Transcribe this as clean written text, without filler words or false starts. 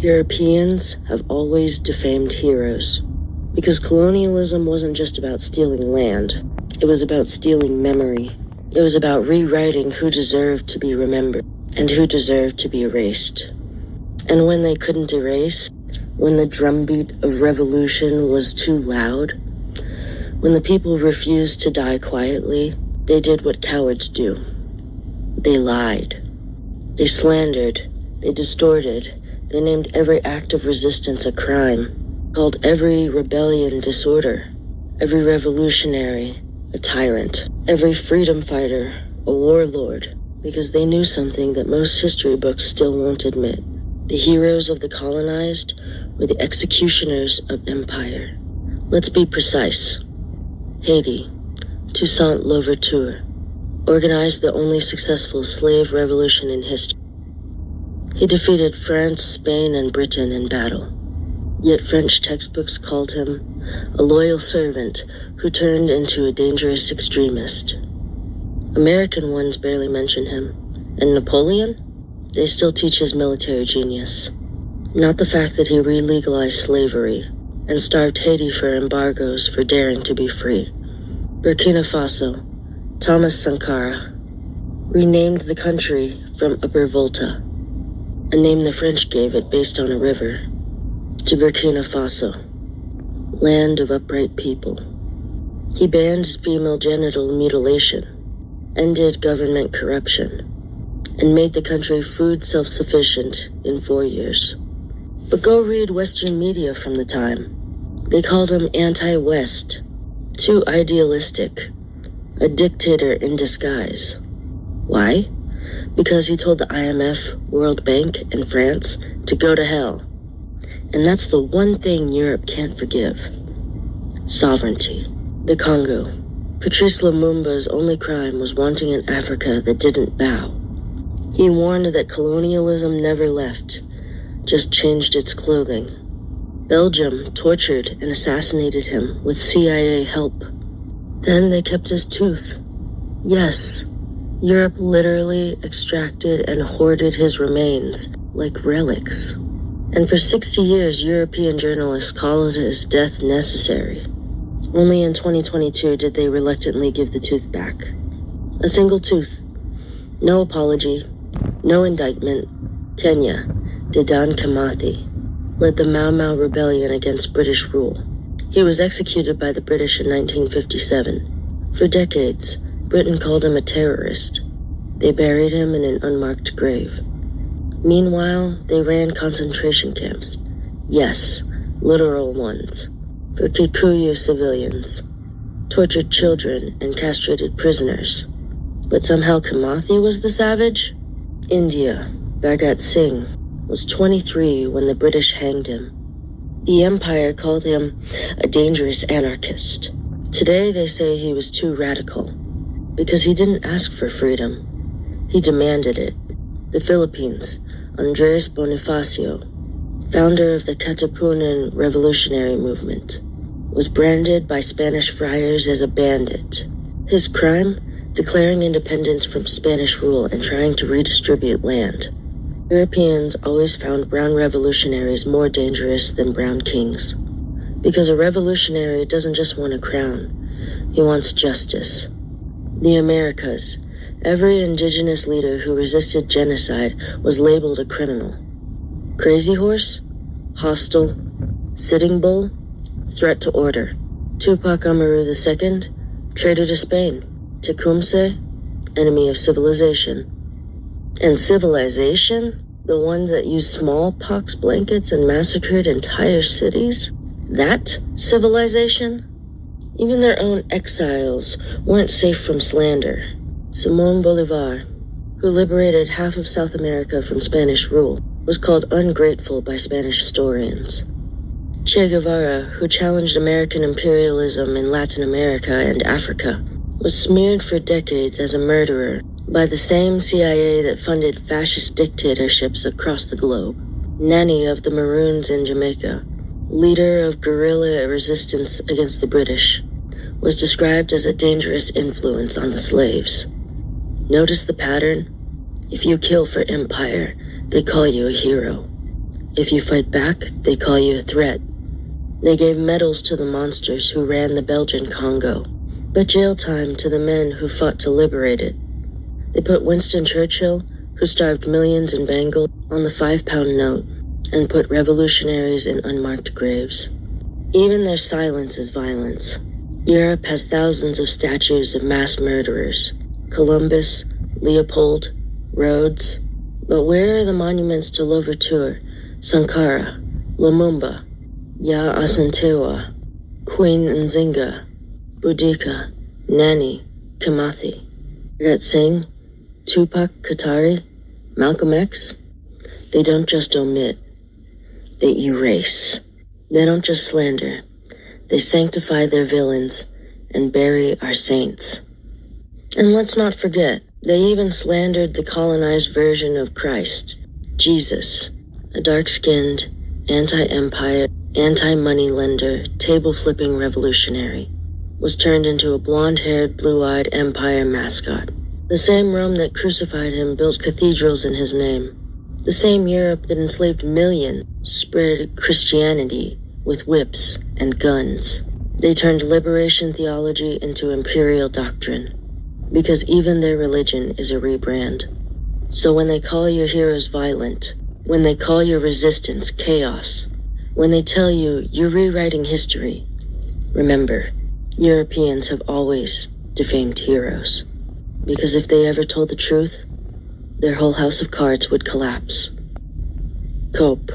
Europeans have always defamed heroes, because colonialism wasn't just about stealing land. It was about stealing memory. It was about rewriting who deserved to be remembered and who deserved to be erased. And when they couldn't erase, when the drumbeat of revolution was too loud, when the people refused to die quietly, they did what cowards do. They lied. They slandered. They distorted. They named every act of resistance a crime, called every rebellion disorder, every revolutionary a tyrant, every freedom fighter a warlord, because they knew something that most history books still won't admit. The heroes of the colonized were the executioners of empire. Let's be precise. Haiti, Toussaint Louverture, organized the only successful slave revolution in history. He defeated France, Spain, and Britain in battle. Yet French textbooks called him a loyal servant who turned into a dangerous extremist. American ones barely mention him. And Napoleon? They still teach his military genius. Not the fact that he re-legalized slavery and starved Haiti for embargoes for daring to be free. Burkina Faso, Thomas Sankara, renamed the country from Upper Volta, a name the French gave it based on a river, to Burkina Faso, land of upright people. He banned female genital mutilation, ended government corruption, and made the country food self-sufficient in 4 years. But go read Western media from the time. They called him anti-West, too idealistic, a dictator in disguise. Why? Because he told the IMF, World Bank, and France to go to hell. And that's the one thing Europe can't forgive. Sovereignty. The Congo. Patrice Lumumba's only crime was wanting an Africa that didn't bow. He warned that colonialism never left, just changed its clothing. Belgium tortured and assassinated him with CIA help. Then they kept his tooth. Yes, Europe literally extracted and hoarded his remains like relics. And for 60 years, European journalists called his death necessary. Only in 2022 did they reluctantly give the tooth back. A single tooth. No apology. No indictment. Kenya, Dedan Kimathi, led the Mau Mau rebellion against British rule. He was executed by the British in 1957. For decades, Britain called him a terrorist. They buried him in an unmarked grave. Meanwhile, they ran concentration camps. Yes, literal ones. For Kikuyu civilians, tortured children, and castrated prisoners. But somehow Kimathi was the savage? India, Bhagat Singh, was 23 when the British hanged him. The Empire called him a dangerous anarchist. Today they say he was too radical, because he didn't ask for freedom. He demanded it. The Philippines, Andres Bonifacio, founder of the Katipunan revolutionary movement, was branded by Spanish friars as a bandit. His crime? Declaring independence from Spanish rule and trying to redistribute land. Europeans always found brown revolutionaries more dangerous than brown kings. Because a revolutionary doesn't just want a crown, he wants justice. The Americas, every indigenous leader who resisted genocide was labeled a criminal. Crazy horse? Hostile? Sitting bull? Threat to order. Tupac Amaru II? Traitor to Spain. Tecumseh? Enemy of civilization. And civilization? The ones that used smallpox blankets and massacred entire cities? That civilization? Even their own exiles weren't safe from slander. Simón Bolívar, who liberated half of South America from Spanish rule, was called ungrateful by Spanish historians. Che Guevara, who challenged American imperialism in Latin America and Africa, was smeared for decades as a murderer by the same CIA that funded fascist dictatorships across the globe. Nanny of the Maroons in Jamaica, leader of guerrilla resistance against the British, was described as a dangerous influence on the slaves. Notice the pattern? If you kill for empire, they call you a hero. If you fight back, they call you a threat. They gave medals to the monsters who ran the Belgian Congo, but jail time to the men who fought to liberate it. They put Winston Churchill, who starved millions in Bengal, on the 5-pound note, and put revolutionaries in unmarked graves. Even their silence is violence. Europe has thousands of statues of mass murderers: Columbus, Leopold, Rhodes. But where are the monuments to Louverture, Sankara, Lumumba, Ya Asantewa, Queen Nzinga, Boudica, Nani, Kimathi, Bhagat Singh, Tupac Katari, Malcolm X? They don't just omit, they erase. They don't just slander, they sanctify their villains and bury our saints. And let's not forget, they even slandered the colonized version of Christ, Jesus, a dark-skinned, anti-empire, anti-moneylender, table-flipping revolutionary, was turned into a blonde-haired, blue-eyed empire mascot. The same Rome that crucified him built cathedrals in his name. The same Europe that enslaved millions spread Christianity with whips and guns. They turned liberation theology into imperial doctrine, because even their religion is a rebrand. So when they call your heroes violent, when they call your resistance chaos, when they tell you you're rewriting history, remember, Europeans have always defamed heroes. Because if they ever told the truth, their whole house of cards would collapse. Cope.